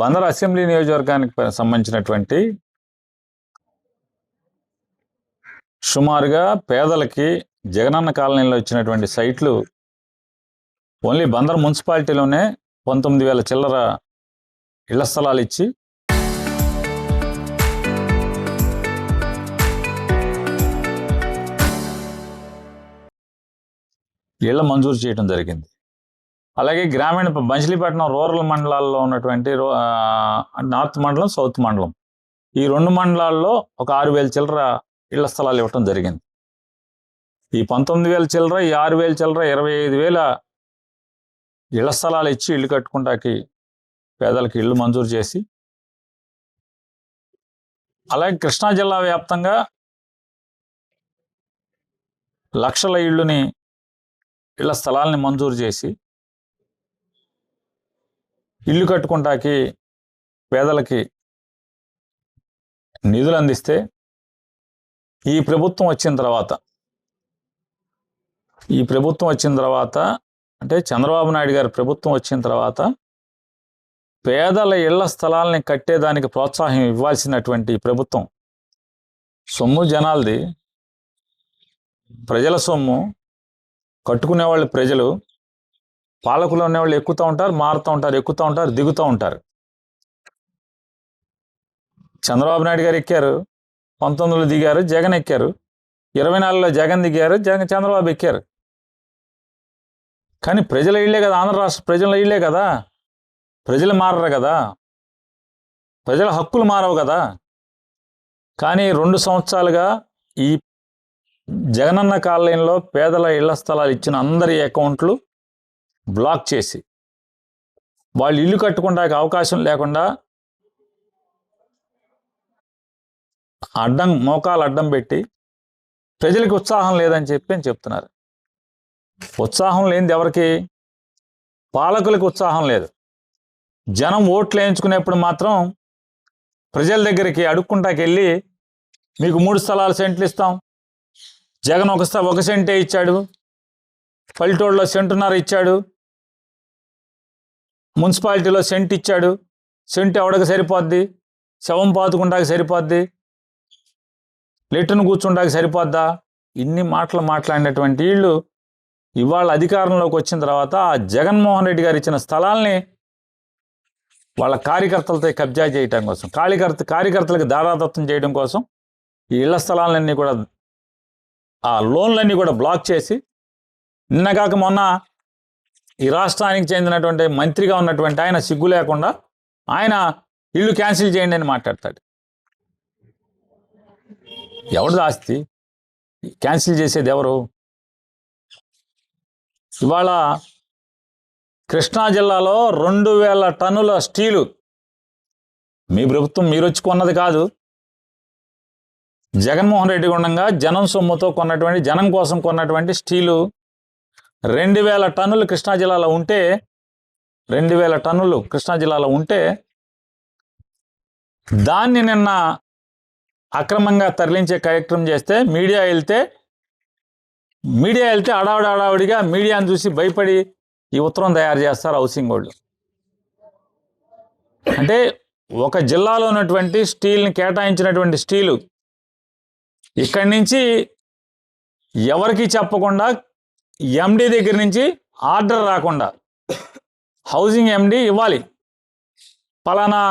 Bandar assembly నియోజకవర్గానికి సంబంధించినటువంటి సుమారుగా పేదలకి జగనన్న కాలనీలో ఇచ్చినటువంటి సైట్లు ఓన్లీ బందర్ మున్సిపాలిటీలోనే 19,000 చిల్లర ఇళ్ల స్థలాలు ఇచ్చి ఇళ్ల మంజూరు చేయడం జరిగింది. అలాగే గ్రామీణ బంచిలీపట్నం రూరల్ మండలాల్లో ఉన్నటువంటి నార్త్ మండలం, సౌత్ మండలం, ఈ 2 మండలాల్లో ఒక 6,000 చిల్లర ఇళ్ల స్థలాలు ఇవ్వటం జరిగింది. ఈ 19,000 చిల్లర, ఈ 6,000 చిల్లర 25,000 ఇళ్ల స్థలాలు ఇచ్చి ఇల్లు కట్టుకుంటాకి పేదలకు ఇళ్ళు మంజూరు చేసి, అలాగే కృష్ణా జిల్లా వ్యాప్తంగా లక్షల ఇళ్ల స్థలాల్ని మంజూరు చేసి ఇల్లు కట్టుకుంటాకి పేదలకి నిధులు అందిస్తే, ఈ ప్రభుత్వం వచ్చిన తర్వాత అంటే చంద్రబాబు నాయుడు గారి ప్రభుత్వం వచ్చిన తర్వాత పేదల ఇళ్ల స్థలాల్ని కట్టేదానికి ప్రోత్సాహం ఇవ్వాల్సినటువంటి ప్రభుత్వం సొమ్ము జనాలది, ప్రజల సొమ్ము, కట్టుకునేవాళ్ళు ప్రజలు, పాలకులు ఉన్నవాళ్ళు ఎక్కుతూ ఉంటారు, మారుతూ ఉంటారు, ఎక్కుతూ ఉంటారు, దిగుతూ ఉంటారు. చంద్రబాబు నాయుడు గారు ఎక్కారు, 19లో దిగారు, జగన్ ఎక్కారు, 24లో జగన్ దిగారు, చంద్రబాబు ఎక్కారు. కానీ ప్రజల ఇళ్లే కదా, ఆంధ్ర రాష్ట్ర ప్రజల ఇళ్లే కదా, ప్రజలు మారరు కదా, ప్రజల హక్కులు మారవు కదా. కానీ 2 సంవత్సరాలుగా ఈ జగనన్న కాలనీలో పేదల ఇళ్ల స్థలాలు ఇచ్చిన అందరి అకౌంట్లు బ్లాక్ చేసి, వాళ్ళు ఇల్లు కట్టుకోవడానికి అవకాశం లేకుండా మోకాలు అడ్డం పెట్టి ప్రజలకు ఉత్సాహం లేదని చెప్తున్నారు. ఉత్సాహం లేనిది ఎవరికి? పాలకులకు ఉత్సాహం లేదు. జనం ఓట్లు వేయించుకునేప్పుడు మాత్రం ప్రజల దగ్గరికి అడుక్కుంటాకి వెళ్ళి, మీకు 3 స్థలాలు సెంట్లు ఇస్తాం, జగన్ ఒక సెంటే ఇచ్చాడు, పల్లెటూళ్ళలో సెంటున్నర ఇచ్చాడు, మున్సిపాలిటీలో సెంట్ ఇచ్చాడు, సెంటు ఎవడకి సరిపోద్ది, శవం పాతుకుంటాకి సరిపోద్ది, లెట్టును కూర్చుంటాకి సరిపోద్దా, ఇన్ని మాటలు మాట్లాడినటువంటి వీళ్ళు ఇవాళ అధికారంలోకి వచ్చిన తర్వాత ఆ జగన్మోహన్ రెడ్డి గారు ఇచ్చిన స్థలాల్ని వాళ్ళ కార్యకర్తలతో కబ్జా చేయడం కోసం, కార్యకర్తలకు దారాదత్తం చేయడం కోసం ఈ ఇళ్ల స్థలాలన్నీ కూడా, ఆ లోన్లన్నీ కూడా బ్లాక్ చేసి, నిన్నగాక మొన్న ఈ రాష్ట్రానికి చెందినటువంటి మంత్రిగా ఉన్నటువంటి ఆయన సిగ్గు లేకుండా ఆయన ఇల్లు క్యాన్సిల్ చేయండి అని మాట్లాడతాడు. ఎవరిది ఆస్తి? క్యాన్సిల్ చేసేది ఎవరు? ఇవాళ కృష్ణా జిల్లాలో 2,000 టన్నుల స్టీలు, మీ ప్రభుత్వం మీరు వచ్చి కొన్నది కాదు, జగన్మోహన్ రెడ్డి ఉండగా జనం సొమ్ముతో కొన్నటువంటి, జనం కోసం కొన్నటువంటి స్టీలు 2,000 టన్నులు కృష్ణా జిల్లాలో ఉంటే, 2,000 టన్నులు కృష్ణా జిల్లాలో ఉంటే దాన్ని నిన్న అక్రమంగా తరలించే కార్యక్రమం చేస్తే మీడియా వెళ్తే హడావుడిగా మీడియాను చూసి భయపడి ఈ ఉత్తరం తయారు చేస్తారు హౌసింగ్ వాళ్ళు. అంటే ఒక జిల్లాలో ఉన్నటువంటి స్టీల్ని కేటాయించినటువంటి స్టీలు ఇక్కడి నుంచి ఎవరికి చెప్పకుండా, ఎండి దగ్గర నుంచి ఆర్డర్ రాకుండా హౌసింగ్ ఎండి ఇవ్వాలి, పలానా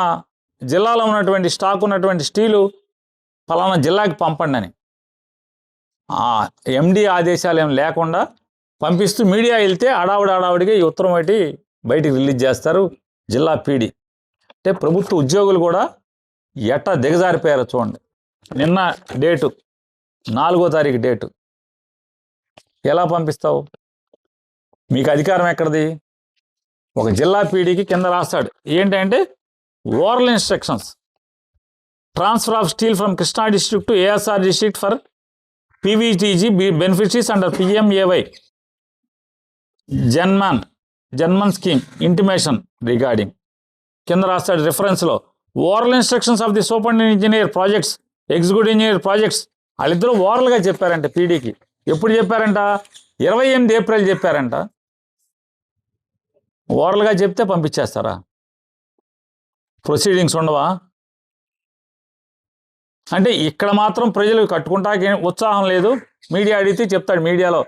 జిల్లాలో ఉన్నటువంటి స్టాక్ ఉన్నటువంటి స్టీలు పలానా జిల్లాకి పంపండి అని ఆ ఎండి ఆదేశాలు ఏం లేకుండా పంపిస్తూ మీడియా వెళ్తే హడావుడిగా ఈ ఉత్తరం ఒకటి బయటికి రిలీజ్ చేస్తారు జిల్లా పీడి. అంటే ప్రభుత్వ ఉద్యోగులు కూడా ఎట్టా దిగజారిపోయారో చూడండి. నిన్న డేటు 4వ తారీఖు డేటు, ఎలా పంపిస్తావు? మీకు అధికారం ఎక్కడిది? ఒక జిల్లా పీడీకి కింద రాస్తాడు ఏంటంటే, oral instructions, transfer of steel from Krishna district to ASR district for PVTG beneficiaries under PMAY Janman scheme intimation regarding. కింద రాస్తాడు రిఫరెన్స్లో, oral instructions of the superintendent engineer projects, executive engineer projects. వాళ్ళిద్దరూ ఓరల్గా చెప్పారంట పీడీకి. ఎప్పుడు చెప్పారంట? 28 ఏప్రిల్ చెప్పారంట. ఓరల్గా చెప్తే పంపించేస్తారా? ప్రొసీడింగ్స్ ఉండవా? అంటే ఇక్కడ మాత్రం ప్రజలు కట్టుకుంటాకే ఉత్సాహం లేదు. మీడియా అడిగితే చెప్తాడు మీడియాలో,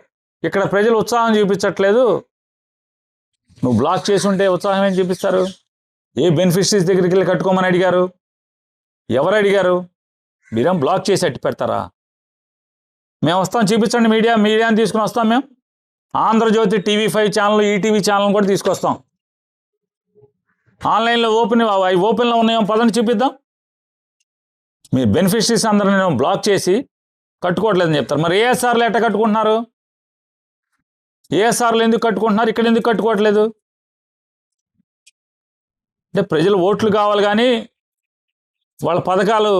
ఇక్కడ ప్రజలు ఉత్సాహం చూపించట్లేదు. నువ్వు బ్లాక్ చేసి ఉంటే ఉత్సాహం ఏం చూపిస్తారు? ఏ బెనిఫిషరీస్ దగ్గరికి వెళ్ళి కట్టుకోమని అడిగారు? ఎవరు అడిగారు? మీరేం బ్లాక్ చేసి అట్టి పెడతారా? మేము వస్తాం, చూపించండి, మీడియాని తీసుకుని వస్తాం. మేము Andhra Jyothi, TV5 channel, ETV channel కూడా తీసుకొస్తాం. ఆన్లైన్లో ఓపెన్లో ఉన్నాయో పదని చూపిద్దాం. మీ బెనిఫిషరీస్ అందరూ నేను బ్లాక్ చేసి కట్టుకోవట్లేదని చెప్తారు. మరి ఏఎస్ఆర్లు ఎట్లా కట్టుకుంటున్నారు? ఏఎస్ఆర్లు ఎందుకు కట్టుకుంటున్నారు? ఇక్కడ ఎందుకు కట్టుకోవట్లేదు? అంటే ప్రజలు ఓట్లు కావాలి కానీ వాళ్ళ పథకాలు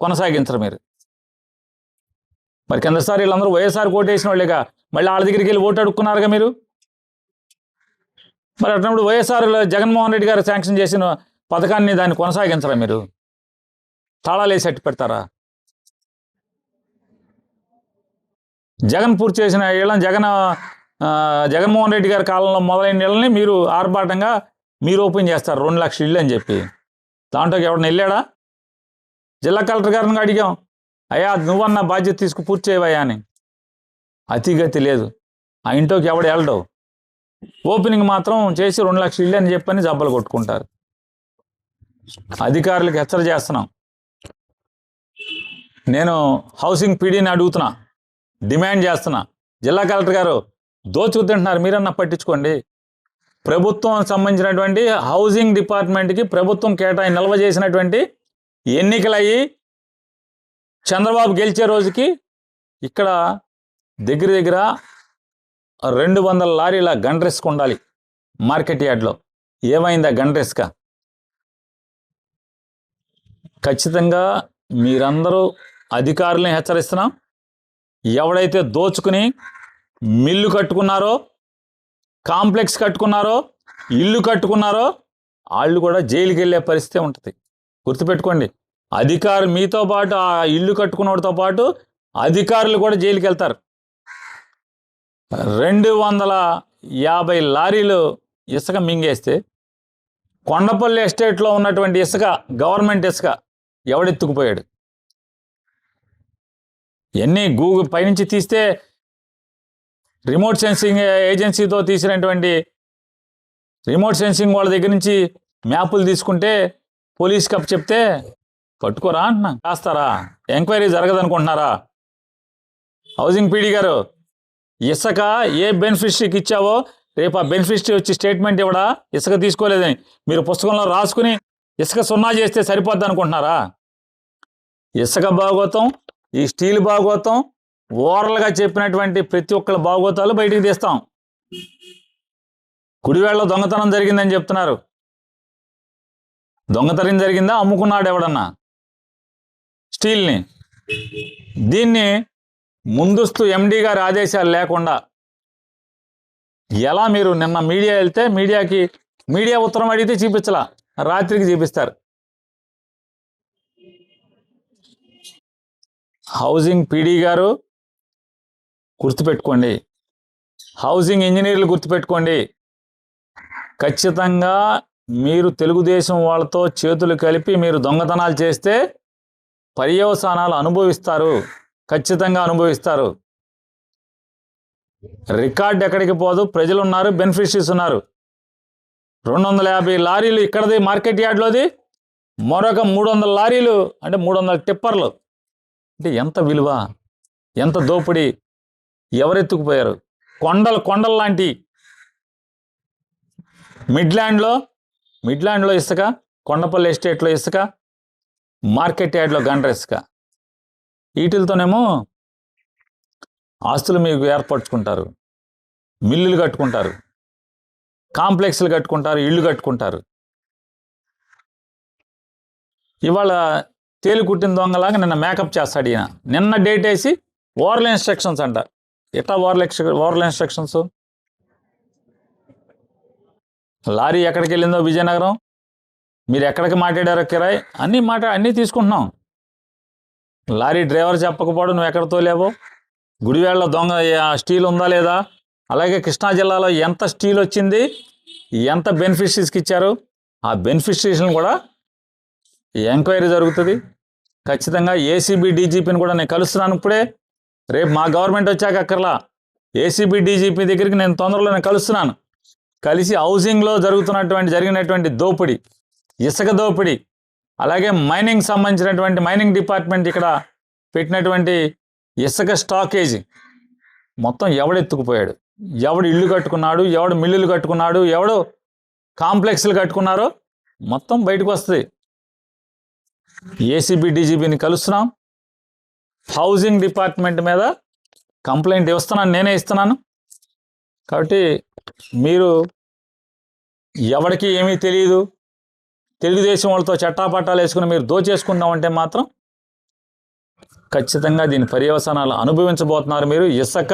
కొనసాగించరు మీరు. మరి కిందసారి వీళ్ళందరూ వైఎస్ఆర్ ఓటేసిన వాళ్ళేగా, మళ్ళీ వాళ్ళ దగ్గరికి వెళ్ళి ఓటు అడుక్కున్నారుగా మీరు. మరి అట్టినప్పుడు వైఎస్ఆర్ జగన్మోహన్ రెడ్డి గారు శాంక్షన్ చేసిన పథకాన్ని దాన్ని కొనసాగించరా మీరు? తాళాలు వేసి అట్టి పెడతారా? జగన్ పూర్తి చేసిన ఇళ్ళని జగన్మోహన్ రెడ్డి గారి కాలంలో మొదలైన ఇళ్ళని మీరు ఆర్భాటంగా మీరు ఓపెన్ చేస్తారు 2 లక్షల ఇళ్ళు అని చెప్పి. దాంట్లోకి ఎవడన్నా వెళ్ళాడా? జిల్లా కలెక్టర్ గారిని అడిగాం, అయ్యా నువ్వన్న బాధ్యత తీసుకు పూర్తి చేయవయ్యా అని. అతిగతి లేదు, ఆ ఇంట్లోకి ఎవడు వెళ్ళడవు. ఓపెనింగ్ మాత్రం చేసి 2 లక్షల ఇళ్ళు అని చెప్పని జబ్బలు కొట్టుకుంటారు. అధికారులకు హెచ్చరిక చేస్తున్నాం. నేను హౌసింగ్ పీడీని అడుగుతున్నా, డిమాండ్ చేస్తున్నా, జిల్లా కలెక్టర్ గారు దోచుకుతింటున్నారు, మీరన్నా పట్టించుకోండి. ప్రభుత్వం సంబంధించినటువంటి హౌసింగ్ డిపార్ట్మెంట్కి ప్రభుత్వం నిల్వ చేసినటువంటి ఎన్నికలయ్యి చంద్రబాబు గెలిచే రోజుకి ఇక్కడ దగ్గర 200 లారీల గన్ రిస్క్ ఉండాలి మార్కెట్ యార్డ్లో. ఏమైందా గన్ రిస్క్? ఖచ్చితంగా మీరందరూ అధికారులను హెచ్చరిస్తున్నాం. ఎవడైతే దోచుకుని మిల్లు కట్టుకున్నారో, కాంప్లెక్స్ కట్టుకున్నారో, ఇల్లు కట్టుకున్నారో వాళ్ళు కూడా జైలుకి వెళ్ళే పరిస్థితి ఉంటుంది. గుర్తుపెట్టుకోండి, అధికారులు మీతో పాటు ఆ ఇల్లు కట్టుకున్నవాడితో పాటు అధికారులు కూడా జైలుకి వెళ్తారు. 250 లారీలు ఇసుక మింగేస్తే కొండపల్లి ఎస్టేట్లో ఉన్నటువంటి ఇసుక, గవర్నమెంట్ ఇసుక ఎవడెత్తుకుపోయాడు? ఎన్ని గూగుల్ పైనుంచి తీస్తే రిమోట్ సెన్సింగ్ ఏజెన్సీతో తీసినటువంటి రిమోట్ సెన్సింగ్ వాళ్ళ దగ్గర నుంచి మ్యాపులు తీసుకుంటే పోలీస్కి అప్పు చెప్తే పట్టుకోరా అంటున్నా. కాస్తారా? ఎంక్వైరీ జరగదనుకుంటున్నారా? హౌసింగ్ పీడీ గారు, ఇసుక ఏ బెనిఫిషరీకి ఇచ్చావో రేపు ఆ బెనిఫిషరీ వచ్చి స్టేట్మెంట్ ఇవ్వడా ఇసుక తీసుకోలేదని మీరు పుస్తకంలో రాసుకుని ఇసుక 0 చేస్తే సరిపోద్ది అనుకుంటున్నారా? ఇసుక భాగోతం, ఈ స్టీల్ భాగోతం, ఓరల్గా చెప్పినటువంటి ప్రతి ఒక్కళ్ళ భాగోతాలు బయటికి తీస్తాం. గుడివాడలో దొంగతనం జరిగిందని చెప్తున్నారు. దొంగతనం జరిగిందా? అమ్ముకున్నాడు ఎవడన్నా స్టీల్ని? దీన్ని ముందస్తు MD గారి ఆదేశాలు లేకుండా ఎలా మీరు నిన్న మీడియా వెళ్తే మీడియా ఉత్తరం అడిగితే చూపించలా, రాత్రికి చూపిస్తారు. హౌసింగ్ పీడీ గారు గుర్తుపెట్టుకోండి, హౌసింగ్ ఇంజనీర్లు గుర్తుపెట్టుకోండి, ఖచ్చితంగా మీరు తెలుగుదేశం వాళ్ళతో చేతులు కలిపి మీరు దొంగతనాలు చేస్తే పర్యవసానాలు అనుభవిస్తారు, ఖచ్చితంగా అనుభవిస్తారు. రికార్డు ఎక్కడికి పోదు, ప్రజలు ఉన్నారు, బెనిఫిషరీస్ ఉన్నారు. 250 లారీలు ఇక్కడది మార్కెట్ యార్డ్లోది, మరొక 300 లారీలు అంటే 300 టిప్పర్లు. అంటే ఎంత విలువ, ఎంత దోపిడీ, ఎవరెత్తుకుపోయారు? కొండలు లాంటి మిడ్లాండ్లో ఇసుక, కొండపల్లి ఎస్టేట్లో ఇసుక, మార్కెట్ యార్డ్లో గండ్ర ఇసుక. వీటితోనేమో ఆస్తులు మీకు ఏర్పరచుకుంటారు, మిల్లులు కట్టుకుంటారు, కాంప్లెక్స్లు కట్టుకుంటారు, ఇళ్ళు కట్టుకుంటారు. ఇవాళ తేలి కుట్టిన దొంగలాగా నిన్న మేకప్ చేస్తాడు ఈయన. నిన్న డేట్ వేసి ఓరల్ ఇన్స్ట్రక్షన్స్ అంట. ఎట్లా ఓరల్ ఇన్స్ట్రక్షన్స్? లారీ ఎక్కడికి వెళ్ళిందో విజయనగరం, మీరు ఎక్కడికి మాట్లాడారో కిరాయి, అన్నీ తీసుకుంటున్నాం. లారీ డ్రైవర్ చెప్పకపోవడం నువ్వు ఎక్కడ తోలేవో, గుడివాడలో దొంగ స్టీల్ ఉందా లేదా, అలాగే కృష్ణా జిల్లాలో ఎంత స్టీల్ వచ్చింది, ఎంత బెనిఫిషరీస్కి ఇచ్చారు, ఆ బెనిఫిషరీస్ని కూడా ఎంక్వైరీ జరుగుతుంది. ఖచ్చితంగా ఏసీబీ డీజీపీని కూడా నేను కలుస్తున్నాను ఇప్పుడే. రేపు మా గవర్నమెంట్ వచ్చాక అక్కర్లా, ఏసీబీ డీజీపీ దగ్గరికి నేను తొందరలో కలుస్తున్నాను. కలిసి హౌసింగ్లో జరిగినటువంటి దోపిడీ, ఇసుక దోపిడీ, అలాగే మైనింగ్ సంబంధించినటువంటి మైనింగ్ డిపార్ట్మెంట్ ఇక్కడ పెట్టినటువంటి ఇసుక స్టాకేజ్ మొత్తం ఎవడెత్తుకుపోయాడు, ఎవడు ఇల్లు కట్టుకున్నాడు, ఎవడు మిల్లులు కట్టుకున్నాడు, ఎవడు కాంప్లెక్స్లు కట్టుకున్నారో మొత్తం బయటకు వస్తుంది. ఏసీబీ డీజీపీని కలుస్తున్నాం. హౌసింగ్ డిపార్ట్మెంట్ మీద కంప్లైంట్ నేనే ఇస్తున్నాను. కాబట్టి మీరు ఎవరికి ఏమీ తెలియదు, తెలుగుదేశం వాళ్ళతో చట్టాపట్టాలు వేసుకుని మీరు దోచేసుకుందామంటే మాత్రం ఖచ్చితంగా దీని పర్యవసానాలు అనుభవించబోతున్నారు మీరు. ఇసుక,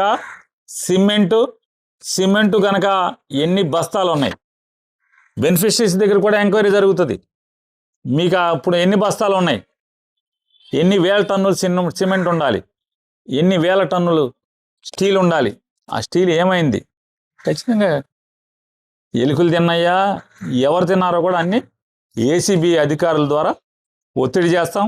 సిమెంటు కనుక ఎన్ని బస్తాలు ఉన్నాయి, బెనిఫిషరీస్ దగ్గర కూడా ఎంక్వైరీ జరుగుతుంది. మీకు అప్పుడు ఎన్ని బస్తాలు ఉన్నాయి, ఎన్ని వేల టన్నులు సిమెంట్ ఉండాలి, ఎన్ని వేల టన్నులు స్టీల్ ఉండాలి, ఆ స్టీల్ ఏమైంది, ఖచ్చితంగా ఎలుకలు తిన్నాయా, ఎవరు తిన్నారో కూడా అన్ని ఏసీబీ అధికారుల ద్వారా ఒత్తిడి చేస్తాం.